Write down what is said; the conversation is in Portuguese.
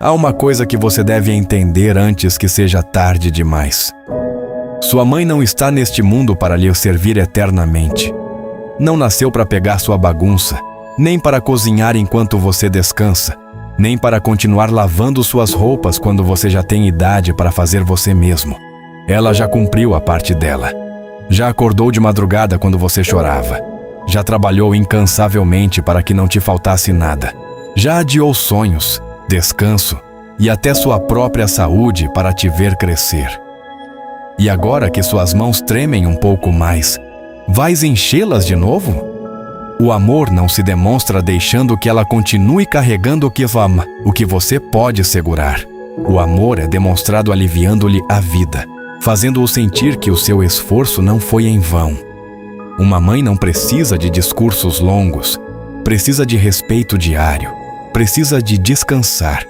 Há uma coisa que você deve entender antes que seja tarde demais. Sua mãe não está neste mundo para lhe servir eternamente. Não nasceu para pegar sua bagunça, nem para cozinhar enquanto você descansa, nem para continuar lavando suas roupas quando você já tem idade para fazer você mesmo. Ela já cumpriu a parte dela. Já acordou de madrugada quando você chorava. Já trabalhou incansavelmente para que não te faltasse nada. Já adiou sonhos, descanso e até sua própria saúde para te ver crescer. E agora que suas mãos tremem um pouco mais, vais enchê-las de novo? O amor não se demonstra deixando que ela continue carregando o que você pode segurar. O amor é demonstrado aliviando-lhe a vida, fazendo-o sentir que o seu esforço não foi em vão. Uma mãe não precisa de discursos longos, precisa de respeito diário, precisa de descansar,